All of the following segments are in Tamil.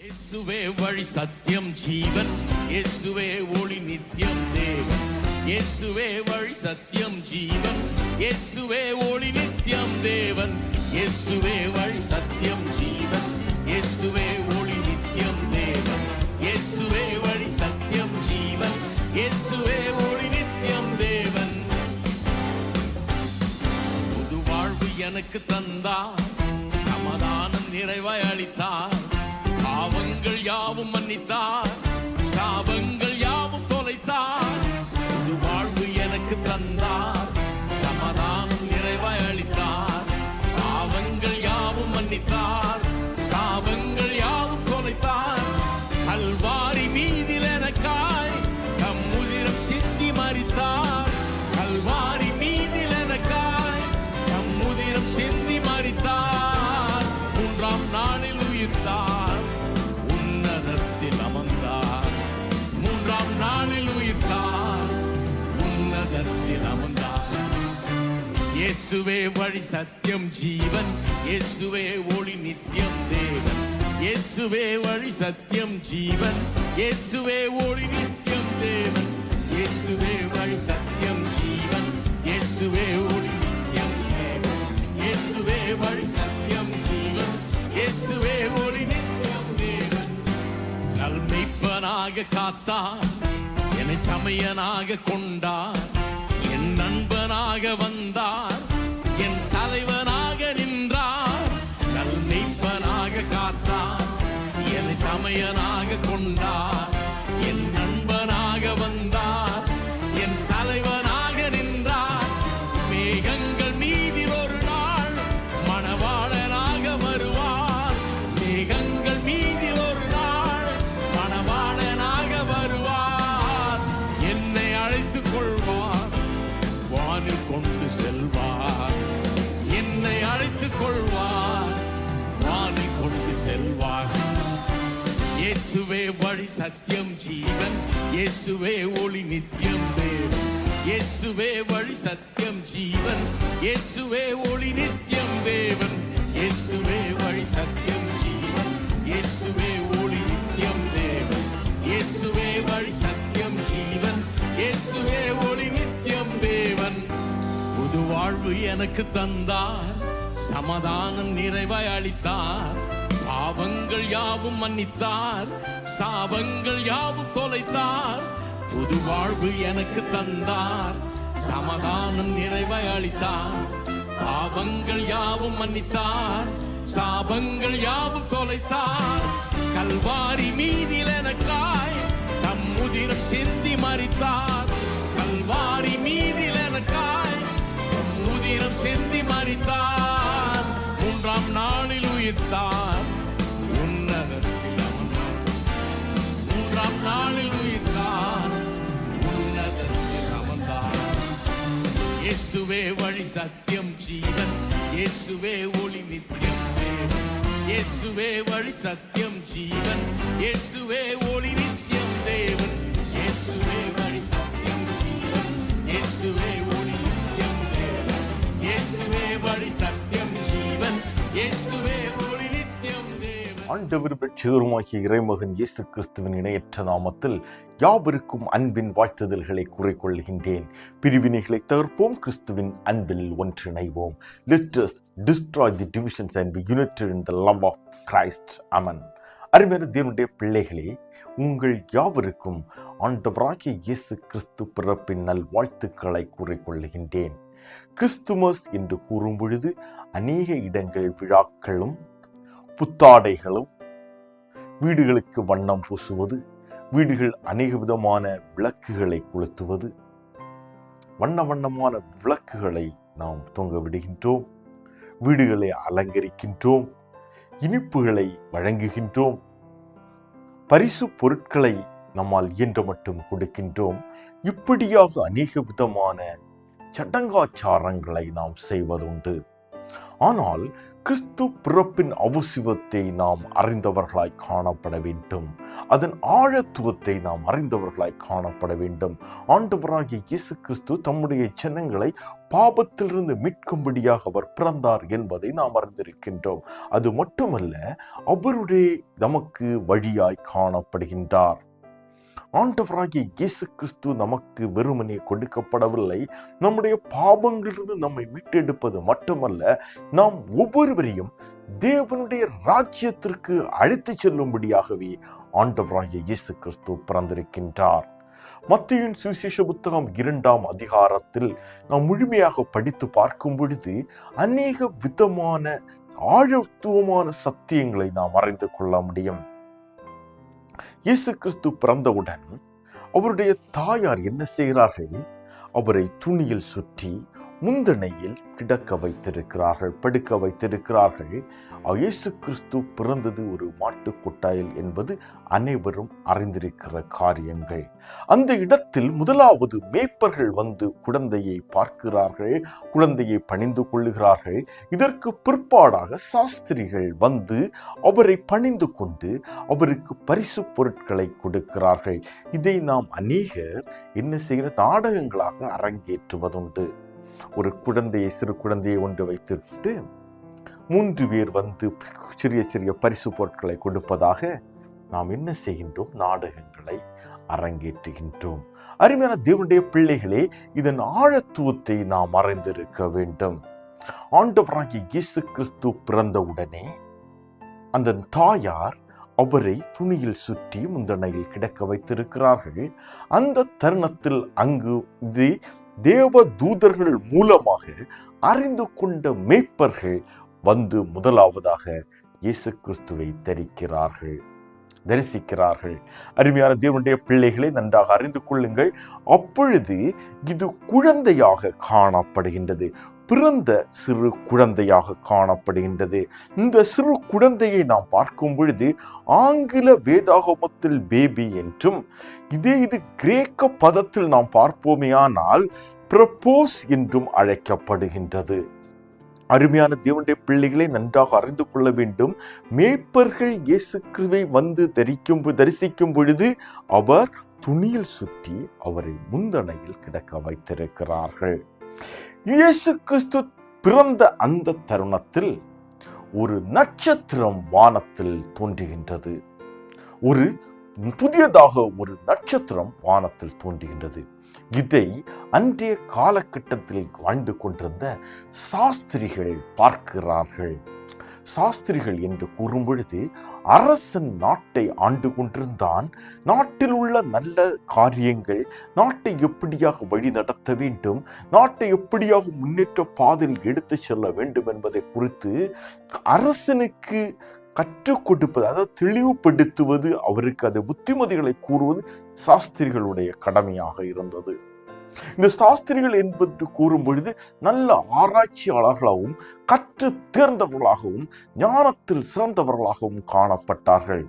இயேசுவே வழி சத்தியம் ஜீவன், இயேசுவே ஒளி நித்தியம் தேவன். இயேசுவே வழி சத்தியம் ஜீவன், இயேசுவே ஒளி நித்தியம் தேவன். இயேசுவே வழி சத்தியம் ஜீவன், இயேசுவே ஒளி நித்தியம் தேவன். இயேசுவே வழி சத்தியம் ஜீவன், இயேசுவே ஒளி நித்தியம் தேவன். புது வாழ்வு எனக்கு தந்தார், சமாதானம் நிறைவாய் அளித்தார். பாவங்கள் யாவும் மன்னித்தார், சாபங்கள் யாவும் தொலைத்தார். புது வாழ்வு எனக்கு தந்தார், சமாதானம் நிறைவாய் அளித்தார். பாவங்கள் யாவும் மன்னித்தார், சாபங்கள் யாவும் தொலைத்தார். கல்வாரி மீதில் எனக்காய் தம் உதிரம் சிந்தி மரித்தார். கல்வாரி மீதில் எனக்காய் தம் உதிரம் சிந்தி மரித்தார். மூன்றாம் நாளில் உயிர்த்தார், உன்னதத்தில் அமர்ந்தார். மூன்றாம் நாளில் உயிர்த்தார், உன்னதத்தில் அமர்ந்தார். இயேசுவே வழி சத்தியம் ஜீவன், இயேசுவே ஒளி நித்தியம் தேவன். இயேசுவே வழி சத்தியம் ஜீவன், இயேசுவே ஒளி நித்தியம் தேவன். இயேசுவே வழி சத்தியம் ஜீவன், இயேசுவே ஒளி நித்தியம் தேவன். இயேசுவே வழி சத்தியம் ஜீவன், இயேசுவே ஒளி நித்தியம் தேவன். நல்மெய்ப்பனாக காத்தார், என்னை தமையனாக கொண்டார். என் நண்பனாக வந்தார், என் தலைவனாக நின்றார். நல்மெய்ப்பனாக காத்தார், என்னை தமையனாக கொண்டார். என் நண்பனாக வந்தார், என் தலைவனாக நின்றார். மேகங்கள் மீதில் ஒரு நாள் மணவாளனாக வருவார். மேகங்கள் மீதில் ஒரு நாள் மணவாளனாக வருவார். என்னை அழைத்துக் கொள்வார், வானில் கொண்டு செல்வார். என்னை அழைத்துக் கொள்வார், வானில் கொண்டு செல்வார். இயேசுவே வழி சத்தியம் ஜீவன், இயேசுவே ஒளி நித்தியம் தேவன். இயேசுவே வழி சத்தியம் ஜீவன், இயேசுவே ஒளி நித்தியம் தேவன். இயேசுவே வழி சத்தியம் ஜீவன், இயேசுவே ஒளி நித்தியம் தேவன். இயேசுவே வழி சத்தியம் ஜீவன், இயேசுவே ஒளி நித்தியம் தேவன். புது வாழ்வு எனக்கு தந்தார், சமாதானம் நிறைவாய் அளித்தார். பாவங்கள் யாவும் மன்னித்தார், சாபங்கள் யாவும் தொலைத்தார். புது வாழ்வு எனக்கு தந்தார், சமாதானம் நிறைவாய் அளித்தார். பாவங்கள் யாவும் மன்னித்தார், சாபங்கள் யாவும் தொலைத்தார். கல்வாரி மீதில் எனக்காய் தம் உதிரம் சிந்தி மரித்தார். கல்வாரி மீதில் எனக்காய் தம் உதிரம் சிந்தி மரித்தார். மூன்றாம் நாளில் உயிர்த்தார், உன்னதத்தில் அமர்ந்தார். மூன்றாம் நாளில் உயிர்த்தார், உன்னதத்தில் அமர்ந்தார். இயேசுவே வழி சத்தியம் ஜீவன், இயேசுவே ஒளி நித்தியம் தேவன். இயேசுவே வழி சத்தியம் ஜீவன், இயேசுவே ஒளி நித்தியம் தேவன். இயேசுவே வழி சத்தியம் ஜீவன், இயேசுவே ஒளி நித்தியம் தேவன். இயேசுவே வழி சத்தியம் ஜீவன், இயேசுவே ஒளி நித்தியம் தேவன். ஆண்டவர் பெற்றோருமாகிய இறைமகன் இயேசு கிறிஸ்துவின் இணையற்ற நாமத்தில் யாவருக்கும் அன்பின் வாழ்த்துதல்களை கூறிக்கொள்கின்றேன். பிரிவினைகளை தகர்ப்போம், கிறிஸ்துவின் அன்பில் ஒன்றிணைவோம். Let us destroy the divisions and be united in the love of Christ. Amen. அருமையான தேவனுடைய பிள்ளைகளே, உங்கள் யாவருக்கும் ஆண்டவராகிய இயேசு கிறிஸ்து பிறப்பின் நல் வாழ்த்துக்களை கூறிக்கொள்கின்றேன். கிறிஸ்துமஸ் என்று கூறும் பொழுது அநேக இடங்கள் விழாக்களும் புத்தாடைகளும், வீடுகளுக்கு வண்ணம் பூசுவது, வீடுகள் அநேக விதமான விளக்குகளை கொளுத்துவது, வண்ண வண்ணமான விளக்குகளை நாம் தொங்க விடுகின்றோம். வீடுகளை அலங்கரிக்கின்றோம், இனிப்புகளை வழங்குகின்றோம், பரிசு பொருட்களை நம்மால் இயன்ற மட்டும் கொடுக்கின்றோம். இப்படியாக அநேக விதமான சடங்காச்சாரங்களை நாம் செய்வதுண்டு. ஆனால் கிறிஸ்து பிறப்பின் அவசியத்தை நாம் அறிந்தவர்களாய் காணப்பட வேண்டும். அதன் ஆழத்துவத்தை நாம் அறிந்தவர்களாய் காணப்பட வேண்டும். ஆண்டவராகிய இயேசு கிறிஸ்து தம்முடைய ஜனங்களை பாபத்திலிருந்து மீட்கும்படியாக அவர் பிறந்தார் என்பதை நாம் அறிந்திருக்கின்றோம். அது மட்டுமல்ல, அவருடைய நமக்கு வழியாய் காணப்படுகின்றார். ஆண்டவராகிய இயேசு கிறிஸ்து நமக்கு வெறுமனே கொடுக்கப்படவில்லை. நம்முடைய பாவங்களிலிருந்து நம்மை மீட்டெடுப்பது மட்டுமல்ல, நாம் ஒவ்வொருவரையும் தேவனுடைய ராஜ்யத்திற்கு அழைத்து செல்லும்படியாகவே ஆண்டவராகிய இயேசு கிறிஸ்து பிறந்திருக்கின்றார். மத்தேயுவின் சுவிசேஷ புத்தகம் 2ஆம் அதிகாரத்தில் நாம் முழுமையாக படித்து பார்க்கும் பொழுது அநேக விதமான ஆழத்துவமான சத்தியங்களை நாம் அறிந்து கொள்ள முடியும். இயேசு கிறிஸ்து பிறந்தவுடன் அவருடைய தாயார் என்ன செய்கிறார்கள்? அவரை துணியில் சுற்றி முந்தனையில் கிடக்க வைத்திருக்கிறார்கள், படுக்க வைத்திருக்கிறார்கள். இயேசு கிறிஸ்து பிறந்தது ஒரு மாட்டுக் கொட்டாயில் என்பது அனைவரும் அறிந்திருக்கிற காரியங்கள். அந்த இடத்தில் முதலாவது மேய்ப்பர்கள் வந்து குழந்தையை பார்க்கிறார்கள், குழந்தையை பணிந்து கொள்ளுகிறார்கள். இதற்கு பிற்பாடாக சாஸ்திரிகள் வந்து அவரை பணிந்து கொண்டு அவருக்கு பரிசு பொருட்களை கொடுக்கிறார்கள். இதை நாம் அநேகர் என்ன செய்கிற நாடகங்களாக அரங்கேற்றுவதுண்டு. ஒரு குழந்தையை, சிறு குழந்தையை ஒன்று வைத்துவிட்டு 3 பேர் வந்து சிறிய சிறிய பரிசு பொருட்களை கொடுப்பதாக நாம் என்ன செய்கின்றோம்? நாடகங்களை அரங்கேற்றுகின்றோம். அருமையான தேவனுடைய பிள்ளைகளே, இதன் ஆழத்துவத்தை நாம் அறிந்திருக்க வேண்டும். ஆண்டவராகிய இயேசு கிறிஸ்து பிறந்தவுடனே அந்த தாயார் அவரை துணியில் சுற்றி முந்தனையில் கிடக்க வைத்திருக்கிறார்கள். அந்த தருணத்தில் அங்கு தேவ தூதர்கள் மூலமாக அறிந்து கொண்ட மேய்ப்பர்கள் வந்து முதலாவதாக இயேசு கிறிஸ்துவை தரிசிக்கிறார்கள். அருமையான தேவனுடைய பிள்ளைகளை நன்றாக அறிந்து கொள்ளுங்கள். அப்பொழுது இது குழந்தையாக காணப்படுகின்றது, பிறந்த சிறு குழந்தையாக காணப்படுகின்றது. இந்த சிறு குழந்தையை நாம் பார்க்கும் பொழுது ஆங்கில வேதாகமத்தில் பேபி என்றும், இது கிரேக்க பதத்தில் நாம் பார்ப்போமேயானால் ப்ரப்போஸ் என்றும் அழைக்கப்படுகின்றது. அருமையான தேவனுடைய பிள்ளைகளை நன்றாக அறிந்து கொள்ள வேண்டும். மேய்ப்பர்கள் இயேசு கிறிஸ்துவை வந்து தரிசிக்கும் பொழுது அவர் துணியில் சுற்றி அவரை முந்தனையில் கிடக்க வைத்திருக்கிறார்கள். இயேசு கிறிஸ்து பிறந்த அந்த தருணத்தில் ஒரு நட்சத்திரம் வானத்தில் தோன்றுகின்றது. புதியதாக ஒரு நட்சத்திரம் வானத்தில் தோன்றுகின்றது. இதை அன்றைய காலகட்டத்தில் வாழ்ந்து கொண்டிருந்த சாஸ்திரிகள் பார்க்கிறார்கள். சாஸ்திரிகள் என்று கூறும் பொழுது அரசன் நாட்டை ஆண்டு கொண்டிருந்தான். நாட்டில் உள்ள நல்ல காரியங்கள், நாட்டை எப்படியாக வழி நடத்த வேண்டும், நாட்டை எப்படியாக முன்னேற்ற பாதையில் எடுத்து செல்ல வேண்டும் என்பதை குறித்து அரசனுக்கு கற்றுக் கொடுப்பது, அதாவது தெளிவுபடுத்துவது, அவருக்கு அதை புத்திமதிகளை கூறுவது சாஸ்திரிகளுடைய கடமையாக இருந்தது. இந்த சாஸ்திரிகள் என்பது கூறும் பொழுது நல்ல ஆராய்ச்சியாளர்களாகவும் கற்று தேர்ந்தவர்களாகவும் ஞானத்தில் சிறந்தவர்களாகவும் காணப்பட்டார்கள்.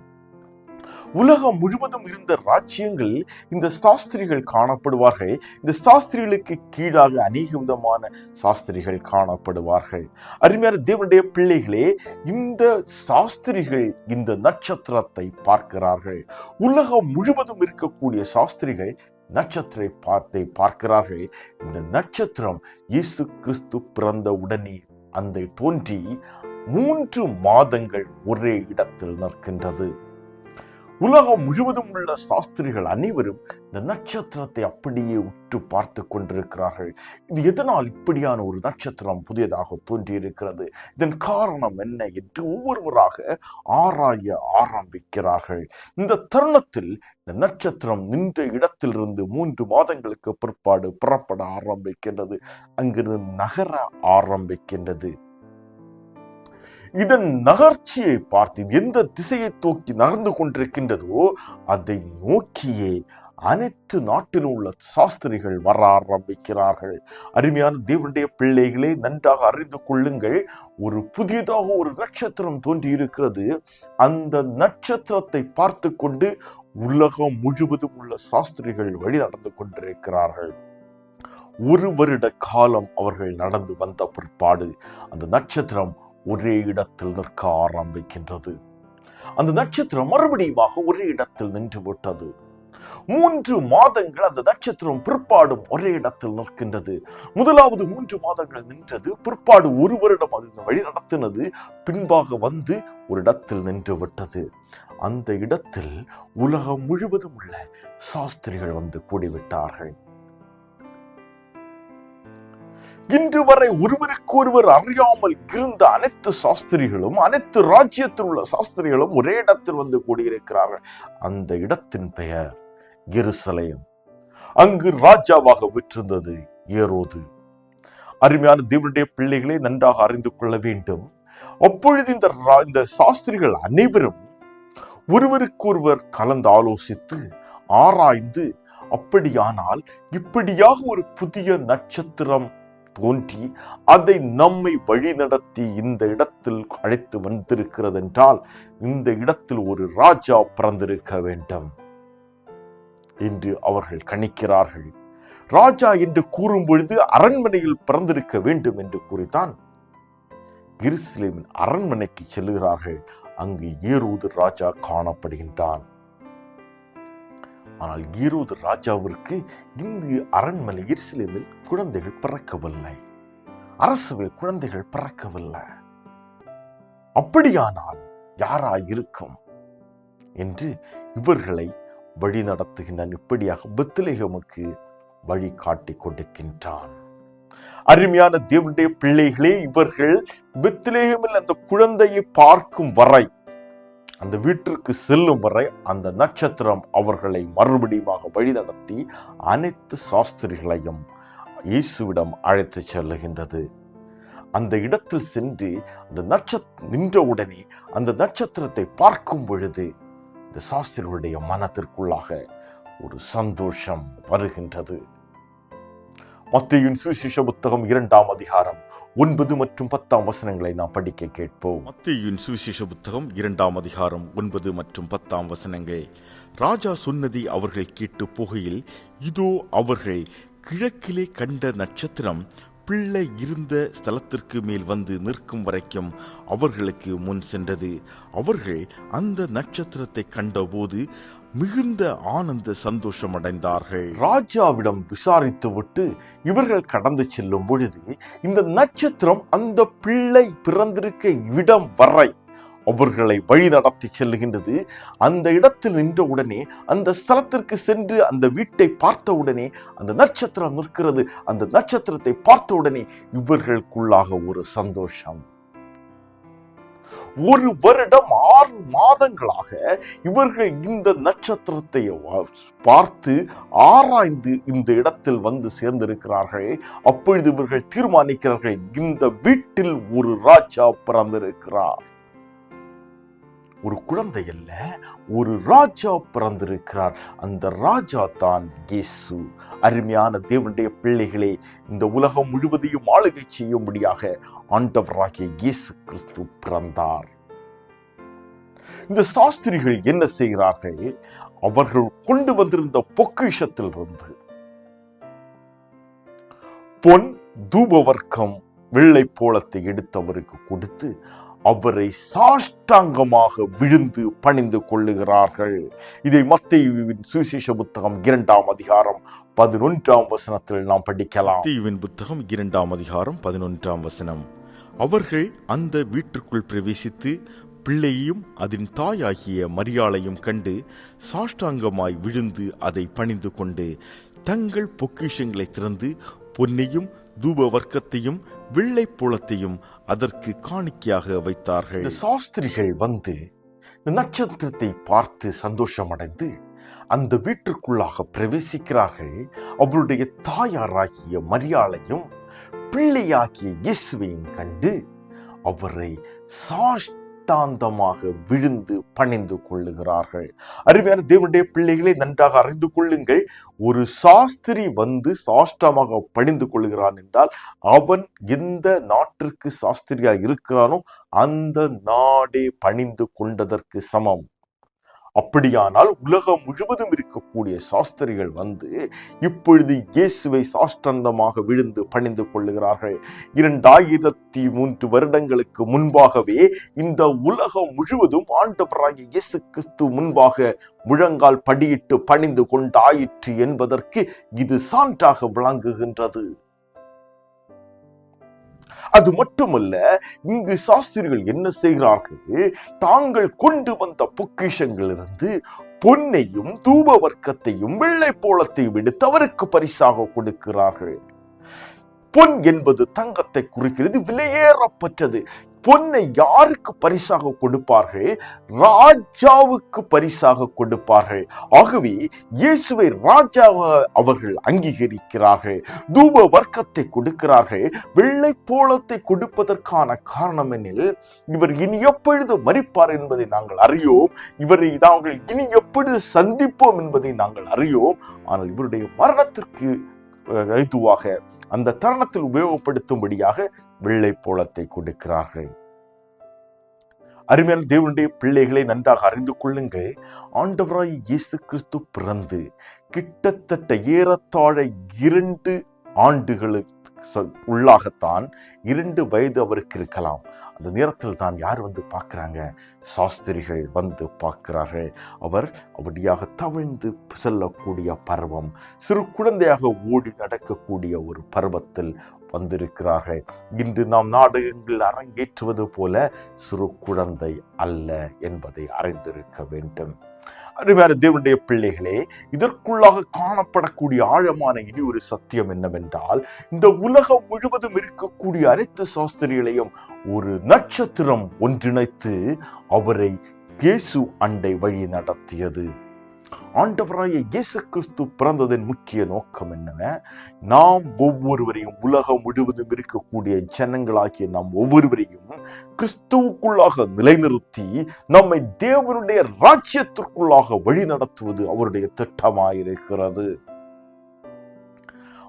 உலகம் முழுவதும் இருந்த ராஜ்யங்கள் இந்த சாஸ்திரிகள் காணப்படுவார்கள். இந்த சாஸ்திரிகளுக்கு கீழாக அநேக விதமான சாஸ்திரிகள் காணப்படுவார்கள். அருமையான தேவனுடைய பிள்ளைகளே, இந்த சாஸ்திரிகள் இந்த நட்சத்திரத்தை பார்க்கிறார்கள். உலகம் முழுவதும் இருக்கக்கூடிய சாஸ்திரிகள் நட்சத்திரத்தை பார்க்கிறார்கள். இந்த நட்சத்திரம் இயேசு கிறிஸ்து பிறந்த உடனே அந்த தோன்றி 3 மாதங்கள் ஒரே இடத்தில் நிற்கின்றது. உலகம் முழுவதும் உள்ள சாஸ்திரிகள் அனைவரும் இந்த நட்சத்திரத்தை அப்படியே உற்று பார்த்து கொண்டிருக்கிறார்கள். இது எதனால் இப்படியான ஒரு நட்சத்திரம் புதியதாக தோன்றியிருக்கிறது, இதன் காரணம் என்ன என்று ஒவ்வொருவராக ஆராய ஆரம்பிக்கிறார்கள். இந்த தருணத்தில் இந்த நட்சத்திரம் நின்ற இடத்திலிருந்து 3 மாதங்களுக்கு பிற்பாடு புறப்பட ஆரம்பிக்கின்றது, அங்கிருந்து நகர ஆரம்பிக்கின்றது. இதன் நகர்ச்சியை பார்த்து எந்த திசையை நோக்கி நகர்ந்து கொண்டிருக்கின்றதோ அதை நோக்கியே அனைத்து நாட்டிலும் உள்ள சாஸ்திரிகள் வர ஆரம்பிக்கிறார்கள். அருமையான தேவனுடைய பிள்ளைகளை நன்றாக அறிந்து கொள்ளுங்கள். ஒரு புதியதாக ஒரு நட்சத்திரம் தோன்றி இருக்கிறது. அந்த நட்சத்திரத்தை பார்த்து கொண்டு உலகம் முழுவதும் உள்ள சாஸ்திரிகள் வழி நடந்து கொண்டிருக்கிறார்கள். ஒரு வருட காலம் அவர்கள் நடந்து வந்த பிற்பாடு அந்த நட்சத்திரம் ஒரே இடத்தில் நிற்க ஆரம்பிக்கின்றது. அந்த நட்சத்திரம் மறுபடியும் ஒரே இடத்தில் நின்று விட்டது. 3 மாதங்கள் அந்த நட்சத்திரம் பிற்பாடும் ஒரே இடத்தில் நிற்கின்றது. முதலாவது 3 மாதங்கள் நின்றது, பிற்பாடு 1 வருடம் அது வழி நடத்தினது, பின்பாக வந்து ஒரு இடத்தில் நின்று விட்டது. அந்த இடத்தில் உலகம் முழுவதும் உள்ள சாஸ்திரிகள் வந்து கூடிவிட்டார்கள். இன்று வரை ஒருவருக்கு ஒருவர் அறியாமல் இருந்த அனைத்து சாஸ்திரிகளும், அனைத்து ராஜ்யத்தில் உள்ள சாஸ்திரிகளும் ஒரே இடத்தில் வந்து கூடியிருக்கிறார்கள். அந்த இடத்தின் பெயர் எருசலேம். அங்கு ராஜாவாக விற்றிருந்தது ஏரோது. அருமையான தேவனுடைய பிள்ளைகளை நன்றாக அறிந்து கொள்ள வேண்டும். அப்பொழுது இந்த சாஸ்திரிகள் அனைவரும் ஒருவருக்கு ஒருவர் கலந்து ஆலோசித்து ஆராய்ந்து, அப்படியானால் இப்படியாக ஒரு புதிய நட்சத்திரம் தோன்றி அதை நம்மை வழி நடத்தி இந்த இடத்தில் அழைத்து வந்திருக்கிறது என்றால் இந்த இடத்தில் ஒரு ராஜா பிறந்திருக்க வேண்டும் என்று அவர்கள் கணிக்கிறார்கள். ராஜா என்று கூறும் பொழுது அரண்மனையில் பிறந்திருக்க வேண்டும் என்று கூறித்தான் எருசலேமின் அரண்மனைக்கு செல்லுகிறார்கள். அங்கு ஏரோது ராஜா காணப்படுகின்றான். ஆனால் ஏரோது ராஜாவிற்கு இங்கு அரண்மனை எருசலேமில் குழந்தைகள் பிறக்கவில்லை, அரசவையில் குழந்தைகள் பிறக்கவில்லை. அப்படியானால் யாராயிருக்கும் என்று இவர்களை வழி நடத்துகின்றான். இப்படியாக பெத்லெகேமுக்கு வழி காட்டி கொடுக்கின்றான். அருமையான தேவனுடைய பிள்ளைகளே, இவர்கள் பெத்லெகேமில் அந்த குழந்தையை பார்க்கும் வரை, அந்த வீட்டிற்கு செல்லும் வரை அந்த நட்சத்திரம் அவர்களை மறுபடியும் வழிநடத்தி அனைத்து சாஸ்திரிகளையும் இயேசுவிடம் அழைத்து செல்லுகின்றது. அந்த இடத்தில் சென்று அந்த நின்ற உடனே அந்த நட்சத்திரத்தை பார்க்கும் பொழுது இந்த சாஸ்திரிகளுடைய மனத்திற்குள்ளாக ஒரு சந்தோஷம் வருகின்றது. மத்தேயுவின் சுவிசேஷ புத்தகம் 2ஆம் அதிகாரம் 9 மற்றும் 10ஆம் வசனங்களை நாம் படிக்க கேட்போம். மத்தேயுவின் சுவிசேஷ புத்தகம் 2ஆம் அதிகாரம் 9 மற்றும் 10ஆம் வசனங்கள். ராஜா சொன்னதை அவர்கள் கேட்டு போகையில், இதோ அவர்கள் கிழக்கிலே கண்ட நட்சத்திரம் பிள்ளை இருந்த ஸ்தலத்திற்கு மேல் வந்து நிற்கும் வரைக்கும் அவர்களுக்கு முன் சென்றது. அவர்கள் அந்த நட்சத்திரத்தை கண்டபோது மிகுந்த ஆனந்த சந்தோஷம் அடைந்தார்கள். ராஜாவிடம் விசாரித்து விட்டு இவர்கள் கடந்து செல்லும் பொழுது இந்த நட்சத்திரம் அந்த பிள்ளை பிறந்திருக்க இடம் வரை அவர்களை வழி நடத்தி செல்லுகின்றது. அந்த இடத்தில் நின்ற உடனே, அந்த ஸ்தலத்திற்கு சென்று அந்த வீட்டை பார்த்த உடனே அந்த நட்சத்திரம் நிற்கிறது. அந்த நட்சத்திரத்தை பார்த்த உடனே இவர்களுக்குள்ளாக ஒரு சந்தோஷம். 1 வருடம் 6 மாதங்களாக இவர்கள் இந்த நட்சத்திரத்தை பார்த்து ஆராய்ந்து இந்த இடத்தில் வந்து சேர்ந்திருக்கிறார்கள். அப்பொழுது இவர்கள் தீர்மானிக்கிறார்கள், இந்த வீட்டில் ஒரு ராஜா பிறந்திருக்கிறார். ஒரு குழந்தை அல்ல, ஒரு ராஜா பிறந்திருக்கிறார். அந்த ராஜா தான் இயேசு. அருமையான தேவனுடைய பிள்ளைகளே, இந்த உலகம் முழுவதையும் ஆளுகை செய்யும்படியாக ஆண்டவராகிய இயேசு கிறிஸ்து பிறந்தார். இந்த சாஸ்திரிகள் என்ன செய்கிறார்கள்? அவர்கள் கொண்டு வந்திருந்த பொக்கிஷத்தில் இருந்து பொன், தூபவர்க்கம், வெள்ளை போளத்தை எடுத்து அவருக்கு கொடுத்து அவரை சாஷ்டாங்கமாக விழுந்து பணிந்து கொள்ளுகிறார்கள். இதை மத்தேயுவின் சுவிசேஷ புத்தகம் 2ஆம் அதிகாரம் 11ஆம் வசனத்தில் நாம் படிக்கலாம். மத்தேயுவின் புத்தகம் 2ஆம் அதிகாரம் 11ஆம் வசனம். அவர்கள் அந்த வீட்டிற்குள் பிரவேசித்து பிள்ளையையும் அதன் தாயாகிய மரியாளையும் கண்டு சாஷ்டாங்கமாய் விழுந்து அதை பணிந்து கொண்டு தங்கள் பொக்கிஷங்களை திறந்து பொன்னையும் தூப வர்க்கத்தையும் வெள்ளை போளத்தையும் அதற்கு காணிக்கையாக வைத்தார்கள். சாஸ்திரிகள் வந்து நட்சத்திரத்தை பார்த்து சந்தோஷம் அடைந்து அந்த வீட்டிற்குள்ளாக பிரவேசிக்கிறார்கள். அவருடைய தாயாராகிய மரியாளையும் பிள்ளையாகிய இயேசுவையும் கண்டு அவரை சாஷ்டாந்தமாக விழுந்து பணிந்து கொள்ளுகிறார்கள். அருமையான தேவனுடைய பிள்ளைகளை நன்றாக அறிந்து கொள்ளுங்கள். ஒரு சாஸ்திரி வந்து சாஷ்டாமாக பணிந்து கொள்ளுகிறான் என்றால் அவன் எந்த நாட்டிற்கு சாஸ்திரியா இருக்கிறானோ அந்த நாடே பணிந்து கொண்டதற்கு சமம். அப்படியானால் உலகம் முழுவதும் இருக்கக்கூடிய சாஸ்திரிகள் வந்து இப்பொழுது இயேசுவை சாஷ்டாங்கமாக விழுந்து பணிந்து கொள்ளுகிறார்கள். 2003 வருடங்களுக்கு முன்பாகவே இந்த உலகம் முழுவதும் ஆண்டவராகிய இயேசு கிறிஸ்து முன்பாக முழங்கால் படியிட்டு பணிந்து கொண்டாயிற்று என்பதற்கு இது சான்றாக விளங்குகின்றது. அது மட்டுமல்ல, இங்கு சாஸ்திரிகள் என்ன செய்கிறார்கள்? தாங்கள் கொண்டு வந்த பொக்கிஷங்களிலிருந்து பொன்னையும் தூப வர்க்கத்தையும் வெள்ளை போளத்தையும் எடுத்து அவருக்கு பரிசாக கொடுக்கிறார்கள். பொன் என்பது தங்கத்தை குறிக்கிறது, விலையேறப்பட்டது. பொன்னை யாருக்கு பரிசாக கொடுப்பார்கள்? ராஜாவுக்கு பரிசாக கொடுப்பார்கள். ஆகவே இயேசுவை ராஜாவாக அவர்கள் அங்கீகரிக்கிறார்கள். தூப வர்க்கத்தை கொடுக்கிறார்கள். வெள்ளை போளத்தை கொடுப்பதற்கான காரணம் எனில், இவர் இனி எப்பொழுது மரிப்பார் என்பதை நாங்கள் அறியோம், இவரை நாங்கள் இனி எப்பொழுது சந்திப்போம் என்பதை நாங்கள் அறியோம். ஆனால் இவருடைய மரணத்திற்கு ஏதுவாக அந்த தருணத்தில் உபயோகப்படுத்தும்படியாக வெள்ளை போளத்தை கொடுக்கிறார்கள். அருமையான தேவனுடைய பிள்ளைகளை நன்றாக அறிந்து கொள்ளுங்கள். ஆண்டவராய் இயேசு கிறிஸ்து பிறந்து கிட்டத்தட்ட ஏறத்தாழ 2 ஆண்டுகளுக்கு உள்ளாகத்தான், 2 வயது அவருக்கு இருக்கலாம். அந்த நேரத்தில் தான் யார் வந்து பார்க்கிறாங்க? சாஸ்திரிகள் வந்து பார்க்கிறார்கள். அவர் அப்படியாக தவிழ்ந்து செல்லக்கூடிய பருவம், சிறு குழந்தையாக ஓடி நடக்கக்கூடிய ஒரு பருவத்தில் வந்திருக்கிறார்கள். இன்று நாம் நாடகங்கள் அரங்கேற்றுவது போல சிறு குழந்தை அல்ல என்பதை அறிந்திருக்க வேண்டும். அருமையான தேவனுடைய பிள்ளைகளே, இதற்குள்ளாக காணப்படக்கூடிய ஆழமான இனி ஒரு சத்தியம் என்னவென்றால், இந்த உலகம் முழுவதும் இருக்கக்கூடிய அனைத்து சாஸ்திரிகளையும் ஒரு நட்சத்திரம் ஒன்றிணைத்து அவரை இயேசு அண்டை வழி நடத்தியது. ஆண்டவராய இயேசு கிறிஸ்து பிறந்ததன் முக்கிய நோக்கம் என்னென்ன? நாம் ஒவ்வொருவரையும், உலகம் முழுவதும் இருக்கக்கூடிய ஜனங்களாகிய நாம் ஒவ்வொருவரையும் கிறிஸ்துவுக்குள்ளாக நிலைநிறுத்தி நம்மை தேவனுடைய ராஜ்யத்திற்குள்ளாக வழி நடத்துவது அவருடைய திட்டமாயிருக்கிறது.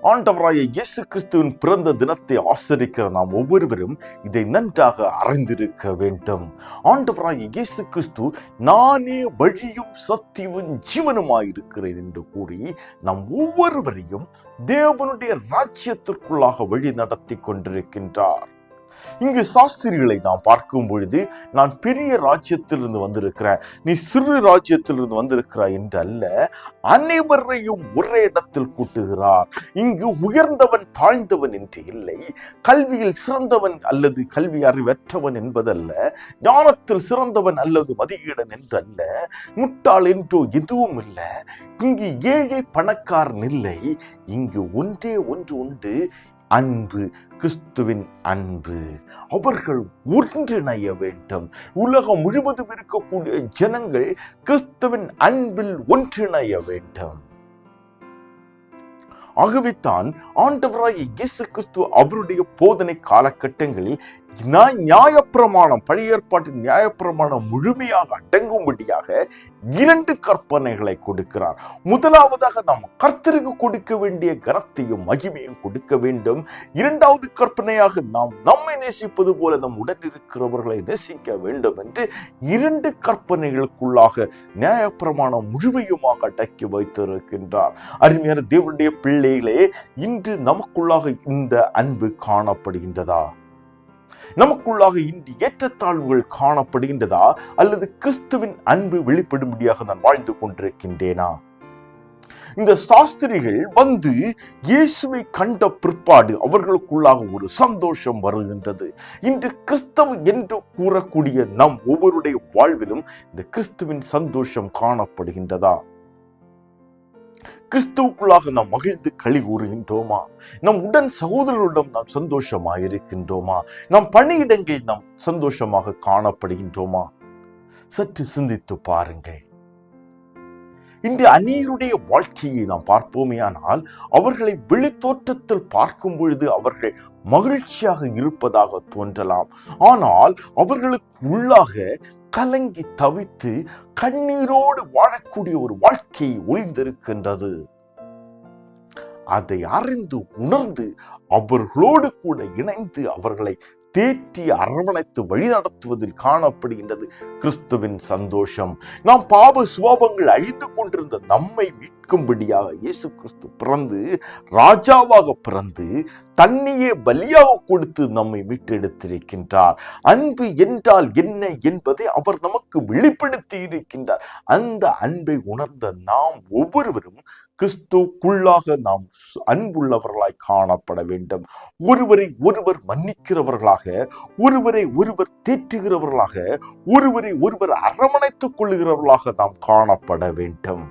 ஆண்டவராய இயேசு கிறிஸ்துவின் பிறந்த தினத்தை ஆசரிக்கிற நாம் ஒவ்வொருவரும் இதை நன்றாக அறிந்திருக்க வேண்டும். ஆண்டவராய இயேசு கிறிஸ்து நானே வழியும் சத்தியமும் ஜீவனுமாயிருக்கிறேன் என்று கூறி நம் ஒவ்வொருவரையும் தேவனுடைய ராஜ்யத்திற்குள்ளாக வழி நடத்தி கொண்டிருக்கின்றார். இங்கு சாஸ்திரிகளை நாம் பார்க்கும் பொழுது, நான் பெரிய ராஜ்யத்திலிருந்து வந்திருக்கிறேன், நீ சிறு ராஜ்யத்திலிருந்து வந்திருக்கிறாய் என்று அல்ல, அனைவரையும் ஒரே இடத்தில் கூட்டுகிறார். இங்கு உயர்ந்தவன் தாழ்ந்தவன் என்று இல்லை, கல்வியில் சிறந்தவன் அல்லது கல்வி அறிவற்றவன் என்பதல்ல, ஞானத்தில் சிறந்தவன் அல்லது மதிகீடன் என்று அல்ல, முட்டாள் என்றோ எதுவும் இல்லை. இங்கு ஏழை பணக்காரன் இல்லை, இங்கு ஒன்றே ஒன்று உண்டு, அன்பு, கிறிஸ்துவின் அன்பு. அவர்கள் ஒன்றிணைய வேண்டும். உலகம் முழுவதும் இருக்கக்கூடிய ஜனங்கள் கிறிஸ்துவின் அன்பில் ஒன்றிணைய வேண்டும். ஆகவேத்தான் ஆண்டவராகிய இயேசு கிறிஸ்து அவருடைய போதனை காலகட்டங்களில் நியாயப்பிரமாணம், பழைய ஏற்பாட்டின் நியாயப்பிரமாணம் முழுமையாக அடங்கும்படியாக 2 கற்பனைகளை கொடுக்கிறார். முதலாவதாக நாம் கர்த்தருக்கு கொடுக்க வேண்டிய கனத்தையும் மகிமையும் கொடுக்க வேண்டும். 2வது கற்பனையாக நாம் நம்மை நேசிப்பது போல நம் உடன் இருக்கிறவர்களை நேசிக்க வேண்டும் என்று 2 கற்பனைகளுக்குள்ளாக நியாயப்பிரமாணம் முழுமையுமாக அடக்கி வைத்திருக்கின்றார். அருமையான தேவனுடைய பிள்ளைகளே, இன்று நமக்குள்ளாக இந்த அன்பு காணப்படுகின்றதா? நமக்குள்ளாக இன்று ஏற்றத்தாழ்வுகள் காணப்படுகின்றதா? அல்லது கிறிஸ்துவின் அன்பு வெளிப்படும்படியாக நான் வாழ்ந்து கொண்டிருக்கின்றேனா? இந்த சாஸ்திரிகள் வந்து இயேசுவை கண்ட பிற்பாடு அவர்களுக்குள்ளாக ஒரு சந்தோஷம் வருகின்றது. இன்று கிறிஸ்தவ என்று கூறக்கூடிய நம் ஒவ்வொருடைய வாழ்விலும் இந்த கிறிஸ்துவின் சந்தோஷம் காணப்படுகின்றதா? கிறிஸ்துவுக்குள்ளாக நாம் மகிழ்ந்து களி கூறுகின்றோமா? நம் உடன் சகோதரர்களிடம் நாம் சந்தோஷமாக இருக்கின்றோமா? நம் பணியிடங்களில் நாம் சந்தோஷமாக காணப்படுகின்றோமா? சற்று சிந்தித்து பாருங்கள். இன்று அநேகருடைய வாழ்க்கையை நாம் பார்ப்போமே, ஆனால் அவர்களை வெளித்தோற்றத்தில் பார்க்கும் பொழுது அவர்கள் மகிழ்ச்சியாக இருப்பதாக தோன்றலாம். ஆனால் அவர்களுக்கு உள்ளாக கலங்கி தவித்து கண்ணீரோடு வாழக்கூடிய ஒரு வாழ்க்கை ஒளிந்திருக்கின்றது. அதை அறிந்து உணர்ந்து அவர்களோடு கூட இணைந்து அவர்களை தேற்றி அரவணைத்து வழி நடத்துவதில் காணப்படுகின்றது கிறிஸ்துவின் சந்தோஷம். நாம் பாவ சுபாவங்கள் அழிந்து கொண்டிருந்த நம்மை மீட்கும்படியாக இயேசு கிறிஸ்து பிறந்து, ராஜாவாக பிறந்து, தன்னையே பலியாக கொடுத்து நம்மை மீட்டெடுத்திருக்கின்றார். அன்பு என்றால் என்ன என்பதை அவர் நமக்கு வெளிப்படுத்தி இருக்கின்றார். அந்த அன்பை உணர்ந்த நாம் ஒவ்வொருவரும் கிறிஸ்துக்குள்ளாக நாம் அன்புள்ளவர்களாய் காணப்பட வேண்டும். ஒருவரை ஒருவர் மன்னிக்கிறவர்களாக, ஒருவரை ஒருவர் தேற்றுகிறவர்களாக, ஒருவரை ஒருவர் அரவணைத்துக் கொள்ளுகிறவர்களாக நாம் காணப்பட வேண்டும்.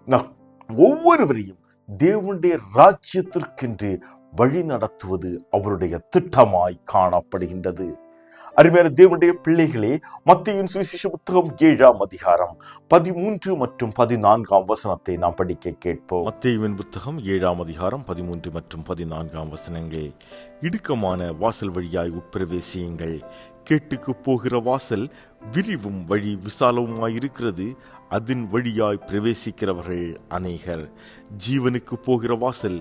நாம் ஒவ்வொருவரையும் தேவனுடைய ராஜ்யத்திற்கென்று வழி நடத்துவது அவருடைய திட்டமாய் காணப்படுகின்றது. அருமையான தேவனுடைய பிள்ளைகளே, மத்தேயுவின் சுவிசேஷ புத்தகம் 7ஆம் அதிகாரம் 13 மற்றும் 14ஆம் வசனத்தை நாம் படிக்க கேட்போம். மத்தேயுவின் புத்தகம் 7ஆம் அதிகாரம் 13 மற்றும் 14ஆம் வசனங்களே. இடுக்கமான வாசல் வழியாய் உட்பிரவேசியுங்கள். கேட்டுக்கு போகிற வாசல் விரிவும் வழி விசாலவுமாயிருக்கிறது, அதன் வழியாய் பிரவேசிக்கிறவர்கள் அநேகர். ஜீவனுக்கு போகிற வாசல்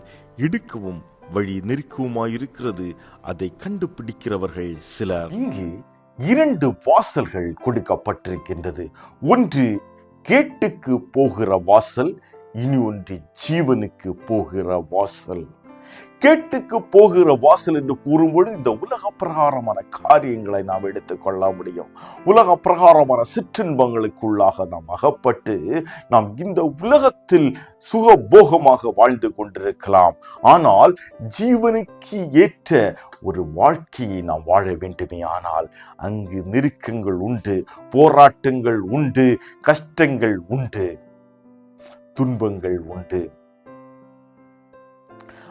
இடுக்கவும் வழி நெருக்கவுமாயிருக்கிறது, அதை கண்டுபிடிக்கிறவர்கள் சிலர். இங்கு 2 வாசல்கள் கொடுக்கப்பட்டிருக்கின்றது. ஒன்று கேட்டுக்கு போகிற வாசல், இனி ஒன்று ஜீவனுக்கு போகிற வாசல். கேட்டுக்கு போகிற வாசல் என்று கூறும்பொழுது இந்த உலக பிரகாரமான காரியங்களை நாம் எடுத்துக்கொள்ள முடியும். உலக பிரகாரமான சிற்றின்பங்களுக்குள்ளாக நாம் அகப்பட்டு நாம் இந்த உலகத்தில் சுகபோகமாக வாழ்ந்து கொண்டிருக்கலாம். ஆனால் ஜீவனுக்கு ஏற்ற ஒரு வாழ்க்கையை நாம் வாழ வேண்டுமே ஆனால் அங்கு நெருக்கங்கள் உண்டு, போராட்டங்கள் உண்டு, கஷ்டங்கள் உண்டு, துன்பங்கள் உண்டு.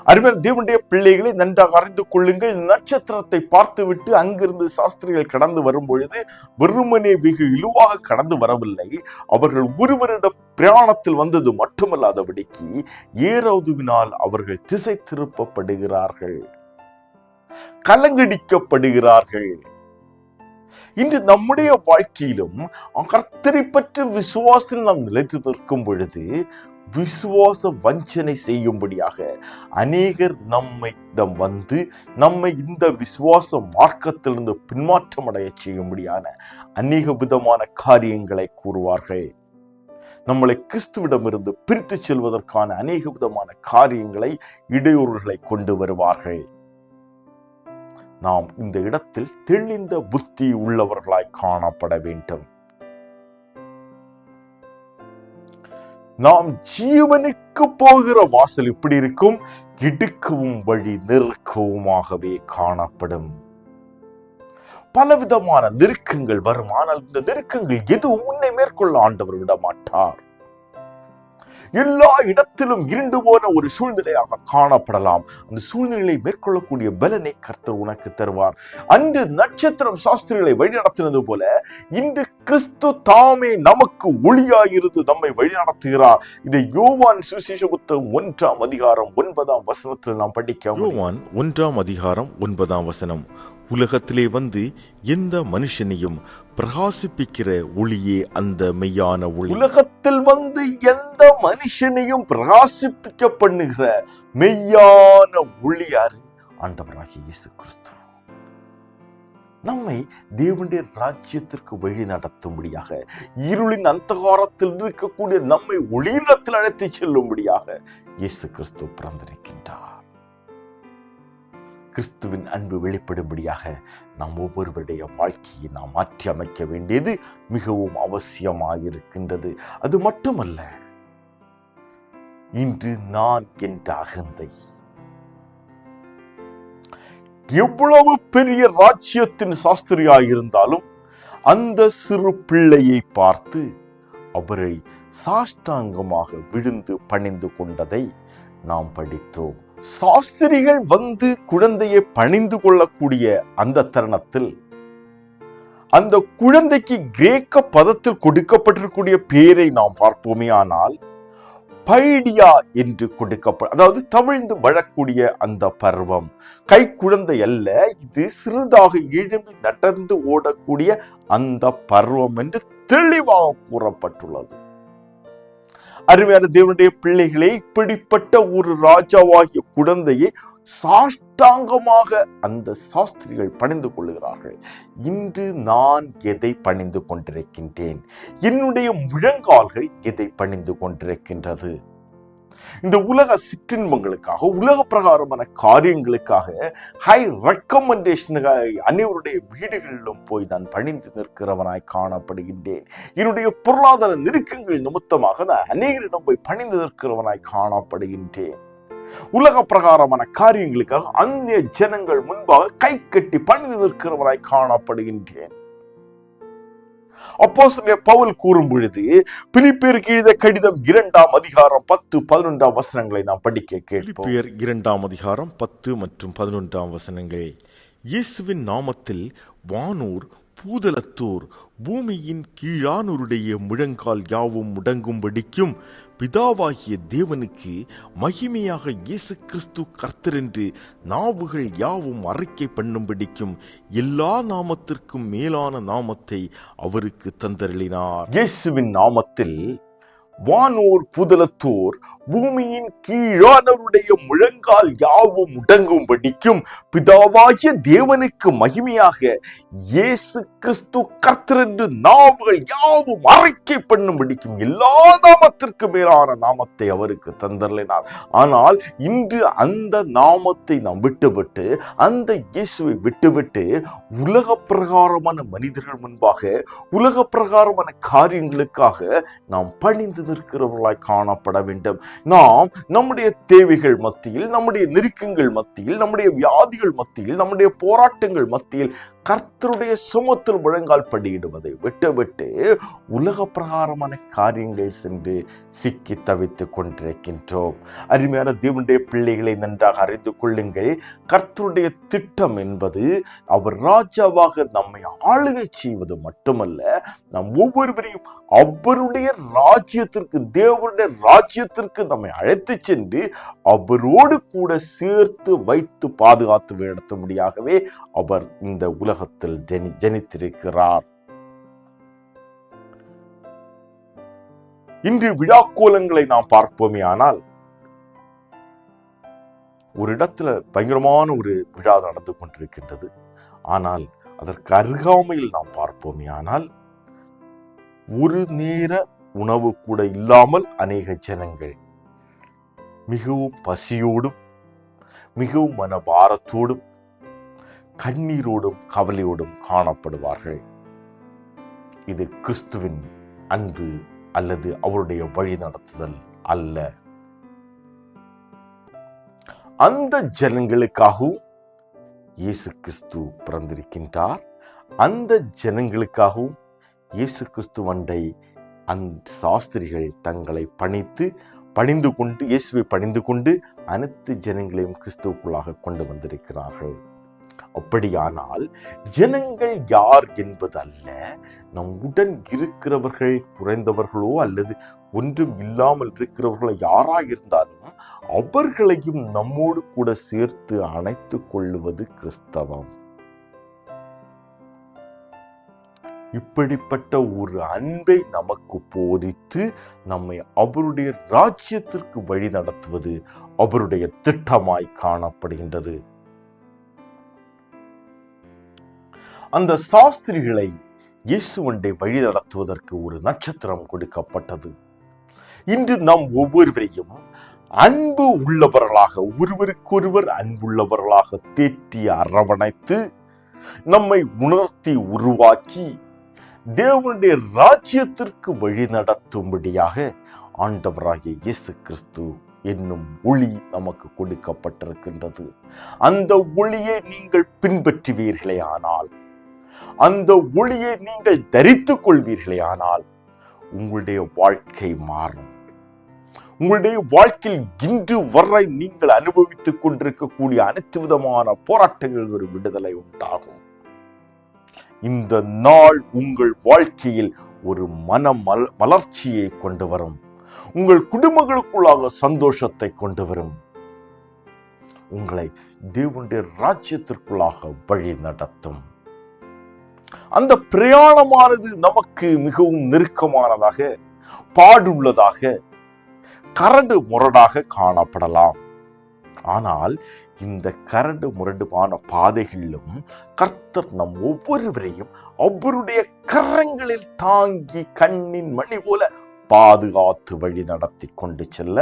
அருமையான தேவனுடைய பிள்ளைகளை நன்றாக அறிந்து கொள்ளுங்கள். நட்சத்திரத்தை பார்த்துவிட்டு அங்கிருந்து சாஸ்திரிகள் கடந்து வரும் பொழுது வெறுமனே வெகு இழுவாக கடந்து வரவில்லை. அவர்கள் ஒருவரிட பிரயாணத்தில் வந்தது மட்டுமல்லாதபடிக்கு ஏரோதுவினால் அவர்கள் திசை திருப்பப்படுகிறார்கள், கலங்கடிக்கப்படுகிறார்கள். இன்று நம்முடைய வாழ்க்கையிலும் கர்த்தரை பற்றி விசுவாசத்தில் நாம் நிலைத்து நிற்கும் பொழுது விசுவாச வஞ்சனை செய்யும்படியாக அநேகர் நம்மிடம் வந்து நம்மை இந்த விசுவாச மார்க்கத்திலிருந்து பின்மாற்றம் அடைய செய்யும்படியான அநேக விதமான காரியங்களை கூறுவார்கள். நம்மளை கிறிஸ்துவிடமிருந்து பிரித்து செல்வதற்கான அநேக விதமான காரியங்களை, இடையூறுகளை கொண்டு வருவார்கள். நாம் இந்த இடத்தில் தெளிந்த புத்தி உள்ளவர்களாய் காணப்பட வேண்டும். நாம் ஜீவனுக்கு போகிற வாசல் இப்படி இருக்கும், இடுக்கவும் வழி நெருக்கவுமாகவே காணப்படும். பலவிதமான நெருக்கங்கள் வரும். ஆனால் இந்த நெருக்கங்கள் எதுவும் உன்னை மேற்கொள்ள ஆண்டவர் விட மாட்டார். எல்லா இடத்திலும் இருண்டு போன ஒரு சூழ்நிலையாக காணப்படலாம். அந்த சூழ்நிலையை மேற்கொள்ளக்கூடிய பலனை கர்த்தர் உனக்கு தருவார். அன்று நட்சத்திரம் சாஸ்திரிகளை வழிநடத்தினது போல இன்று கிறிஸ்து தாமே நமக்கு ஒளியாயிருந்து நம்மை வழிநடத்துகிறார். இதை யோவான் சுவிசேஷ புத்தகம் 1ஆம் அதிகாரம் 9ஆம் வசனத்தில் நாம் படிக்க. யோவான் 1ஆம் அதிகாரம் 9ஆம் வசனம். உலகத்திலே வந்து எந்த மனுஷனையும் பிரகாசிப்பிக்கிற ஒளியே அந்த மெய்யான ஒளி. உலகத்தில் வந்து எந்த மனுஷனையும் பிரகாசிப்பிக்க பண்ணுகிற மெய்யான ஒளி யாரு? ஆண்டவராகிய இயேசு கிறிஸ்து. நம்மை தேவனுடைய ராஜ்யத்திற்கு வழி நடத்தும்படியாக, இருளின் அந்தகாரத்தில் இருக்கக்கூடிய நம்மை ஒளியிடத்தில் அழைத்து செல்லும்படியாக இயேசு கிறிஸ்து பிறந்திருக்கின்றார். கிறிஸ்துவின் அன்பு வெளிப்படும்படியாக நாம் ஒவ்வொருவருடைய வாழ்க்கையை நாம் மாற்றி அமைக்க வேண்டியது மிகவும் அவசியமாயிருக்கின்றது. அது மட்டுமல்ல, இன்று நான் என்ற அகந்தை எவ்வளவு பெரிய ராஜ்யத்தின் சாஸ்திரியாயிருந்தாலும் அந்த சிறு பிள்ளையை பார்த்து அவரை சாஷ்டாங்கமாக விழுந்து பணிந்து கொண்டதை நாம் படித்தோம். சாஸ்திரிகள் வந்து குழந்தையை பணிந்து கொள்ளக்கூடிய அந்த தருணத்தில் அந்த குழந்தைக்கு கிரேக்க பதத்தில் கொடுக்கப்பட்டிருக்கூடிய பெயரை நாம் பார்ப்போமே ஆனால் பைடியா என்று அதாவது தவிழ்ந்து வழக்கூடிய அந்த பருவம். கை குழந்தை அல்ல, இது சிறிதாக எழும்பி நடந்து ஓடக்கூடிய அந்த பருவம் என்று தெளிவாக கூறப்பட்டுள்ளது. அருமையான தேவனுடைய பிள்ளைகளே, இப்படிப்பட்ட ஒரு ராஜாவாகிய குழந்தையை சாஷ்டாங்கமாக அந்த சாஸ்திரிகள் பணிந்து கொள்ளுகிறார்கள். இன்று நான் எதை பணிந்து கொண்டிருக்கின்றேன்? என்னுடைய முழங்கால்கள் எதை பணிந்து கொண்டிருக்கின்றது? இந்த உலக சிற்றின்பங்களுக்காக, உலக பிரகாரமான காரியங்களுக்காக ஹை ரெக்கமெண்டேஷனுக்காக அனைவருடைய வீடுகளிலும் போய் நான் பணிந்து நிற்கிறவனாய் காணப்படுகின்றேன். என்னுடைய பொருளாதார நெருக்கங்கள் நிமித்தமாக நான் அநேகரிடம் போய் பணிந்து நிற்கிறவனாய் காணப்படுகின்றேன். உலக பிரகாரமான காரியங்களுக்காக அந்நிய ஜனங்கள் முன்பாக கை கட்டி பணிந்து நிற்கிறவனாய் காணப்படுகின்றேன். அப்போஸ்தலர் பவுல் கூறும் பொழுது பிலிப்பியருக்கு எழுதிய கடிதம் 2ஆம் அதிகாரம் 10-11 வசனங்களை நாம் படிக்க கேட்போம். பிலிப்பியர் 2ஆம் அதிகாரம் 10 மற்றும் 11 வசனங்கள். இயேசுவின் நாமத்தில் வானோர் பூதலத்தோர் பூமியின் கீழானோருடைய முழங்கால் யாவும் முடங்கும்படிக்கும் பிதாவாகிய தேவனுக்கு மகிமையாக இயேசு கிறிஸ்து கர்த்தர் என்று நாவுகள் யாவும் அறிக்கை பண்ணும்படிக்கும் எல்லா நாமத்திற்கும் மேலான நாமத்தை அவருக்கு தந்தருளினார். இயேசுவின் நாமத்தில் வானோர் புதலத்தோர் பூமியின் கீழானவருடைய முழங்கால் யாவும் முடங்கும்படிக்கும் பிதாவாகிய தேவனுக்கு மகிமையாக இயேசு கிறிஸ்து கர்த்தர் என்று நாவுகள் யாவும் அறிக்கை பண்ணும்படிக்கும் எல்லா நாமத்திற்கு மேலான நாமத்தை அவருக்கு தந்தருளினார். ஆனால் இன்று அந்த நாமத்தை நாம் விட்டுவிட்டு, அந்த இயேசுவை விட்டுவிட்டு உலக பிரகாரமான மனிதர்கள் முன்பாக, உலக பிரகாரமான காரியங்களுக்காக நாம் பணிந்து நிற்கிறவர்களாய் காணப்பட வேண்டும். நாம் நம்முடைய தேவைகள் மத்தியில், நம்முடைய நெருக்கங்கள் மத்தியில், நம்முடைய வியாதிகள் மத்தியில், நம்முடைய போராட்டங்கள் மத்தியில் கர்த்தருடைய சுமத்தில் முழங்கால் படியிடுவதை விட்டுவிட்டு உலக பிரகாரமான காரியங்கள் சென்று சிக்கி தவித்துக் கொண்டிருக்கின்றோம். அருமையான தேவனுடைய பிள்ளைகளை நன்றாக அறிந்து கொள்ளுங்கள். கர்த்தருடைய திட்டம் என்பது அவர் ராஜாவாக நம்மை ஆளுகை செய்வது மட்டுமல்ல, நம் ஒவ்வொருவரையும் அவருடைய ராஜ்யத்திற்கு, தேவனுடைய ராஜ்யத்திற்கு நம்மை அழைத்து சென்று அவரோடு கூட சேர்த்து வைத்து பாதுகாத்து நடத்தும்படியாகவே அவர் இந்த உலகத்தில் ஜனித்திருக்கிறார். இன்று விழாக்கோலங்களை நாம் பார்ப்போமே ஆனால், ஒரு இடத்துல பயங்கரமான ஒரு விழா நடந்து கொண்டிருக்கின்றது. ஆனால் அதற்கு அருகாமையில் நாம் பார்ப்போமே ஆனால், ஒரு நேர உணவு கூட இல்லாமல் அநேக ஜனங்கள் மிகவும் பசியோடும் மிகவும் மனபாரத்தோடும் கண்ணீரோடும் கவலையோடும் காணப்படுவார்கள். இது கிறிஸ்துவின் அன்பு அல்லது அவருடைய வழி நடத்துதல் அல்ல. அந்த ஜனங்களுக்காகவும் இயேசு கிறிஸ்து பிறந்திருக்கின்றார். அந்த ஜனங்களுக்காகவும் இயேசு கிறிஸ்து வண்டை அந்த சாஸ்திரிகள் தங்களை பணிந்து கொண்டு இயேசுவை பணிந்து கொண்டு அனைத்து ஜனங்களையும் கிறிஸ்துவுக்குள்ளாக கொண்டு வந்திருக்கிறார்கள். அப்படியானால் ஜனங்கள் யார் என்பது அல்ல, நம் உடன் இருக்கிறவர்கள் குறைந்தவர்களோ அல்லது ஒன்றும் இல்லாமல் இருக்கிறவர்களோ யாராக இருந்தாலும் அவர்களையும் நம்மோடு கூட சேர்த்து அணைத்துக் கொள்ளுவது கிறிஸ்தவம். இப்படிப்பட்ட ஒரு அன்பை நமக்கு போதித்து நம்மை அவருடைய ராஜ்யத்திற்கு வழி நடத்துவது அவருடைய திட்டமாய் காணப்படுகின்றது. அந்த சாஸ்திரிகளை இயேசுவண்டை வழி நடத்துவதற்கு ஒரு நட்சத்திரம் கொடுக்கப்பட்டது. இன்று நாம் ஒவ்வொருவரையும் அன்பு உள்ளவர்களாக, ஒருவருக்கொருவர் அன்புள்ளவர்களாக தேற்றி அரவணைத்து நம்மை உணர்த்தி உருவாக்கி தேவனுடைய ராஜ்யத்திற்கு வழி நடத்தும்படியாக ஆண்டவராகிய இயேசு கிறிஸ்து என்னும் ஒளி நமக்கு கொடுக்கப்பட்டிருக்கின்றது. அந்த ஒளியை நீங்கள் பின்பற்றுவீர்களே ஆனால், அந்த ஒளியை நீங்கள் தரித்துக் கொள்வீர்களே ஆனால் உங்களுடைய வாழ்க்கை மாறும். உங்களுடைய வாழ்க்கையில் இன்று வரை நீங்கள் அனுபவித்துக் கொண்டிருக்கக்கூடிய அனைத்து விதமான போராட்டங்கள் ஒரு விடுதலை உண்டாகும். இந்த நாள் உங்கள் வாழ்க்கையில் ஒரு மன மலர்ச்சியை கொண்டு வரும். உங்கள் குடும்பங்களுக்குள்ளாக சந்தோஷத்தை கொண்டு வரும். உங்களை தேவனுடைய ராஜ்யத்திற்குள்ளாக வழி நடத்தும். அந்த பிரயாணமானது நமக்கு மிகவும் நெருக்கமானதாக, பாடுள்ளதாக, கரடு முரடாக காணப்படலாம். ஆனால் இந்த கரடு முரடுமான பாதைகளிலும் கர்த்தர் நம் ஒவ்வொருவரையும் அவருடைய கரங்களில் தாங்கி கண்ணின் மணி போல பாதுகாத்து வழி நடத்தி கொண்டு செல்ல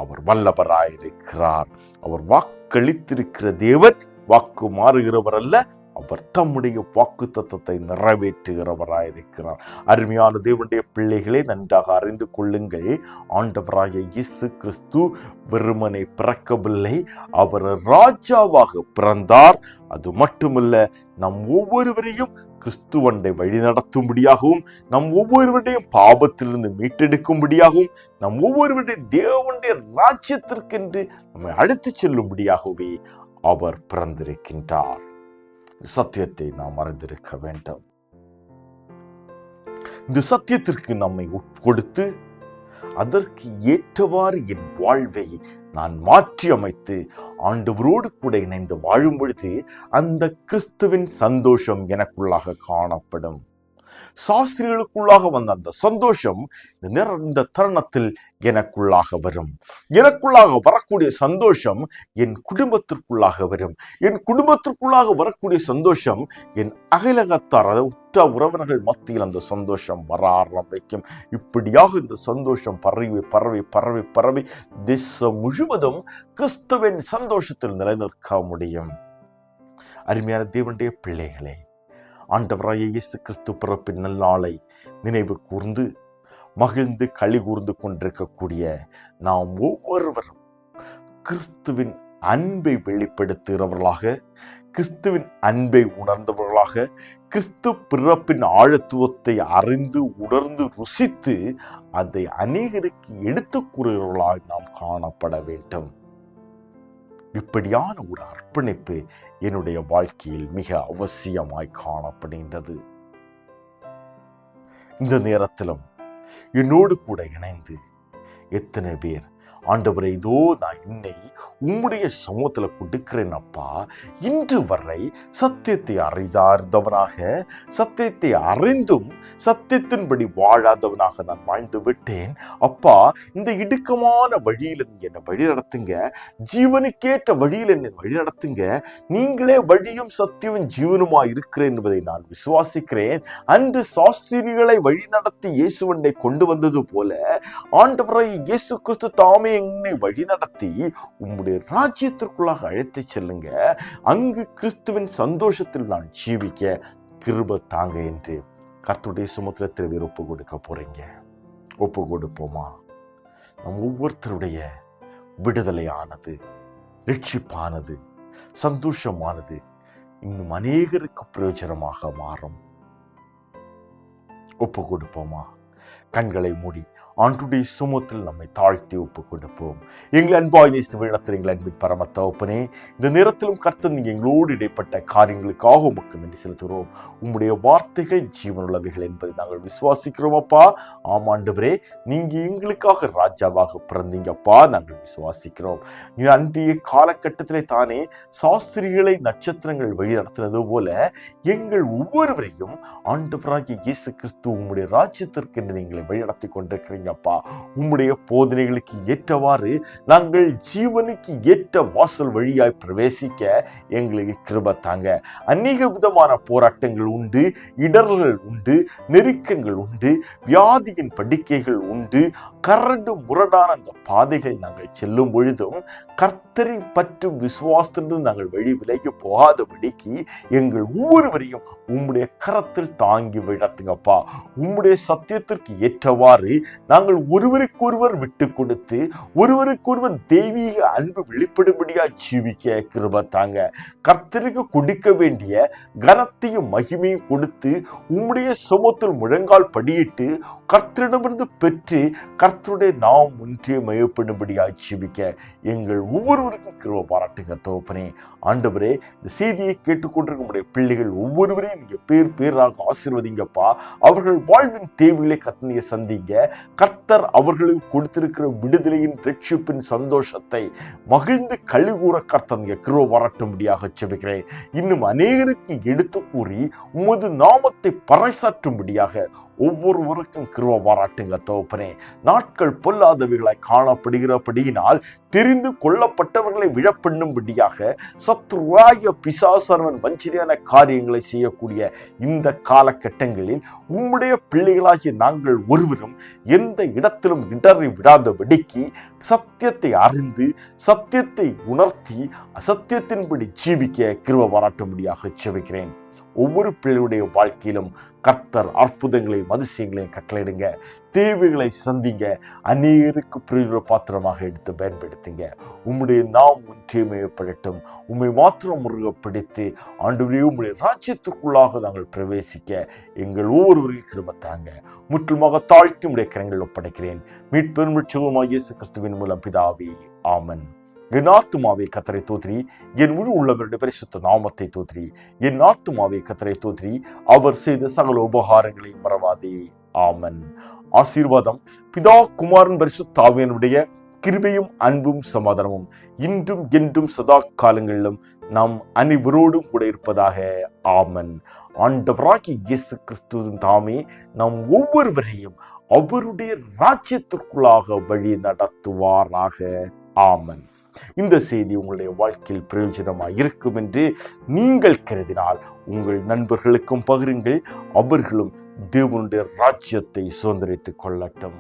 அவர் வல்லவராயிருக்கிறார். அவர் வாக்களித்திருக்கிற தேவன் வாக்கு மாறுகிறவர் அல்ல, அவர் தம்முடைய வாக்கு தத்தத்தை நிறைவேற்றுகிறவராயிருக்கிறார். அருமையான தேவனுடைய பிள்ளைகளே, நன்றாக அறிந்து கொள்ளுங்கள், ஆண்டவராய இயேசு கிறிஸ்து வெறுமனை பிறக்கவில்லை, அவர் ராஜாவாக பிறந்தார். அது மட்டுமல்ல, நம் ஒவ்வொருவரையும் கிறிஸ்துவண்டை வழி நடத்தும்படியாகவும், நம் ஒவ்வொருவருடையும் பாவத்திலிருந்து மீட்டெடுக்கும்படியாகவும், நம் ஒவ்வொருவருடைய தேவனுடைய ராஜ்யத்திற்கென்று நம்மை அழைத்து செல்லும்படியாகவே அவர் பிறந்திருக்கின்றார். சத்தியத்தை நாம் அறிந்திருக்க வேண்டும். இந்த சத்தியத்திற்கு நம்மை உட்கொடுத்து அதற்கு ஏற்றவாறு என் வாழ்வை நான் மாற்றி அமைத்து ஆண்டவரோடு கூட இணைந்து வாழும் பொழுது அந்த கிறிஸ்துவின் சந்தோஷம் எனக்குள்ளாக காணப்படும். சாஸ்திரிகளுக்குள்ளாக வந்த அந்த சந்தோஷம் இந்த தருணத்தில் எனக்குள்ளாக வரும். எனக்குள்ளாக வரக்கூடிய சந்தோஷம் என் குடும்பத்திற்குள்ளாக வரும். என் குடும்பத்திற்குள்ளாக வரக்கூடிய சந்தோஷம் என் அகிலகத்தார், உற்ற உறவினர்கள் மத்தியில் அந்த சந்தோஷம் வர ஆரம்பிக்கும். இப்படியாக இந்த சந்தோஷம் பரவி பரவி பரவி பரவி தேசம் முழுவதும் கிறிஸ்துவின் சந்தோஷத்தில் நிலைநிற்க முடியும். அருமையான தேவனுடைய பிள்ளைகளே, ஆண்டவராய இயேசு கிறிஸ்து பிறப்பின் நல்நாளை நினைவு கூர்ந்து மகிழ்ந்து களி கூர்ந்து கொண்டிருக்கக்கூடிய நாம் ஒவ்வொருவரும் கிறிஸ்துவின் அன்பை வெளிப்படுத்துகிறவர்களாக, கிறிஸ்துவின் அன்பை உணர்ந்தவர்களாக, கிறிஸ்து பிறப்பின் ஆழத்துவத்தை அறிந்து உணர்ந்து ருசித்து அதை அநேகருக்கு எடுத்து கூறுகிறவர்களாக நாம் காணப்பட வேண்டும். இப்படியான ஒரு அர்ப்பணிப்பு என்னுடைய வாழ்க்கையில் மிக அவசியமாய் காணப்படுகின்றது. இந்த நேரத்திலும் என்னோடு கூட இணைந்து எத்தனை பேர், ஆண்டவரே, இதோ நான் என்னை உம்முடைய சமூகத்துல கொடுக்கிறேன் அப்பா, இன்று வரை சத்தியத்தை அறிந்தார்ந்தவனாக, சத்தியத்தை அறிந்தும் சத்தியத்தின்படி வாழாதவனாக நான் வாழ்ந்து விட்டேன் அப்பா, இந்த இடுக்கமான வழியில் என்னை வழி நடத்துங்க, ஜீவனுக்கேற்ற வழியில் என்னை வழி நடத்துங்க, நீங்களே வழியும் சத்தியமும் ஜீவனுமாய் இருக்கிறேன் என்பதை நான் விசுவாசிக்கிறேன். அன்று சாஸ்திரிகளை வழி நடத்தி இயேசுவண்டை கொண்டு வந்தது போல ஆண்டவரை இயேசு கிறிஸ்து தாமே என்னை வழி நடத்தி உம்முடைய ராஜ்யத்திற்குள்ளாக அழைத்து செல்லுங்க, அங்கு கிறிஸ்துவின் சந்தோஷத்தில் நான் ஜீவிக்க கிருபை தாங்க என்று கர்த்தருடைய சமுத்திரத்தில் ஒப்பு கொடுக்க போறீங்க. ஒப்பு கொடுப்போமா? நம் ஒவ்வொருத்தருடைய விடுதலையானது, ரட்சிப்பானது, சந்தோஷமானது இன்னும் அநேகருக்கு பிரயோஜனமாக மாறும். ஒப்பு கொடுப்போமா? கண்களை மூடி ஆண்டுடைய சுமத்தில் நம்மை தாழ்த்தி ஒப்பு கொடுப்போம். எங்கள் அன்பாய் நேசித்த வேளத்தில் எங்கள் அன்பின் பரம தகப்பனே, இந்த நேரத்திலும் கர்த்தர் நீங்க எங்களோடு இடைப்பட்ட காரியங்களுக்காக உமக்கு நன்றி செலுத்துகிறோம். உம்முடைய வார்த்தைகள் ஜீவனுள்ளவைகள் என்பதை நாங்கள் விசுவாசிக்கிறோம் அப்பா. ஆமாண்டவரே, நீங்க எங்களுக்காக ராஜாவாக பிறந்தீங்கப்பா, நாங்கள் விசுவாசிக்கிறோம். இது அன்றைய காலகட்டத்திலே தானே சாஸ்திரிகளை நட்சத்திரங்கள் வழி நடத்தினது போல எங்கள் ஒவ்வொருவரையும் ஆண்டவராகிய இயேசு கிறிஸ்து உம்முடைய ராஜ்யத்திற்கு என்று நீங்களை வழி நடத்தி கொண்டிருக்கிறீங்க அப்பா. உம்முடைய போதனைகளுக்கு ஏற்றவாறு நாங்கள் ஜீவனுக்கு ஏற்ற வாசல் வழியாய் பிரவேசிக்க எங்களுக்கு கிருபை தாங்க. அநேக விதமான போராட்டங்கள் உண்டு, இடர்கள் உண்டு, நெருக்கங்கள் உண்டு, வியாதியின் படுக்கைகள் உண்டு, கரடு முரடான அந்த பாதைகள் நாங்கள் செல்லும் பொழுதும் கர்த்தரின் பற்று விசுவாசத்திலிருந்து நாங்கள் வழி விலகி போகாதபடிக்கு எங்கள் ஒவ்வொருவரையும் உம்முடைய கரத்தில் தாங்கி விடத்துங்கப்பா. உம்முடைய சத்தியத்திற்கு ஏற்றவாறு நாங்கள் ஒருவருக்கொருவர் விட்டு கொடுத்து ஒருவருக்கொருவர் தெய்வீக அன்பு வெளிப்படும்படியா ஜீவிக்க கிருபை தாங்க. கர்த்தருக்கு கொடுக்க வேண்டிய கனத்தையும் மகிமையும் கொடுத்து உம்முடைய சமூகத்தில் முழங்கால் படியிட்டு கர்த்தரிடமிருந்து பெற்று கர்த்தருடைய நாம் ஒன்றே மையப்படும்படியா ஜீவிக்க எங்கள் ஒவ்வொருவருக்கும் கிருபை பாராட்டுங்க தகப்பனே. ஆண்டவரே, இந்த செய்தியை கேட்டுக்கொண்டிருக்க உடைய பிள்ளைகள் ஒவ்வொருவரையும் நீங்க பேர் பேராக ஆசீர்வதிங்கப்பா. அவர்கள் வாழ்வின் தேவைகளை கர்த்தனைய சந்திங்க. கர்த்தர் அவர்களுக்கு கொடுத்திருக்கிற விடுதலையின் ரட்சிப்பின் சந்தோஷத்தை மகிழ்ந்து கழிகூற கர்த்தர் நீங்க கிருபை பாராட்டும்படியாக ஜெபிக்கிறேன். இன்னும் அநேகருக்கு எடுத்து கூறி உமது நாமத்தை பறைசாற்றும்படியாக ஒவ்வொருவருக்கும் கிருபை பாராட்டுங்க தகப்பனே. நாட்கள் பொல்லாதவைகளை காணப்படுகிறபடியினால் தெரிந்து கொள்ளப்பட்டவர்களை விழப்பண்ணும்படியாக சத்ருவாய பிசாசனவன் வஞ்சனையான காரியங்களை செய்யக்கூடிய இந்த காலகட்டங்களில் உம்முடைய பிள்ளைகளாகிய நாங்கள் ஒருவரும் எந்த இடத்திலும் இடறி விடாதபடிக்கு சத்தியத்தை அறிந்து சத்தியத்தை உணர்த்தி அசத்தியத்தின்படி ஜீவிக்க கிருபை பாராட்டும்படியாக ஜெபிக்கிறேன். ஒவ்வொரு பிள்ளையுடைய வாழ்க்கையிலும் கர்த்தர் அற்புதங்களையும் அதிசயங்களையும் கட்டளையிடுங்க. தேவைகளை சந்திங்க. அநேகருக்கு பிரயோஜன பாத்திரமாக எடுத்து பயன்படுத்துங்க. உம்முடைய நாம் ஒன்றியமையப்படட்டும். உம்மை மாத்திரம் முருகப்பிடித்து ஆண்டவரே உம்முடைய ராஜ்யத்துக்குள்ளாக நாங்கள் பிரவேசிக்க எங்கள் ஒவ்வொருவரையும் கிருபை தாங்க. முற்றுமாக தாழ்த்தி உம்முடைய கரங்களில் ஒப்படைக்கிறேன். மீட்பெரும் ரட்சகருமாகிய இயேசு கிறிஸ்துவின் மூலம் பிதாவே, ஆமென். என் ஆத்துமாவே கர்த்தரை தோத்திரி, என் முழு உள்ளவருடைய பரிசுத்த நாமத்தை தோத்திரி. என் ஆத்துமாவே கர்த்தரை தோத்திரி, அவர் செய்த சகல உபகாரங்களை மறவாதே. ஆமென். ஆசீர்வாதம் பிதா குமாரன் பரிசுத்த ஆவியானவருடைய கிருபையும் அன்பும் சமாதானமும் இன்றும் என்றும் சதா காலங்களிலும் நாம் அனைவரோடும் கூட இருப்பதாக. ஆமென். ஆண்டவராகிய இயேசு கிறிஸ்துவின் தாமே நம் ஒவ்வொருவரையும் அவருடைய ராஜ்யத்திற்குள்ளாக வழி நடத்துவாராக. ஆமென். இந்த செய்தி உங்களுடைய வாழ்க்கையில் பிரயோஜனமாக இருக்கும் என்று நீங்கள் கருதினால் உங்கள் நண்பர்களுக்கும் பகிருங்கள். அவர்களும் தேவனுடைய ராஜ்யத்தை சுதந்திரித்துக் கொள்ளட்டும்.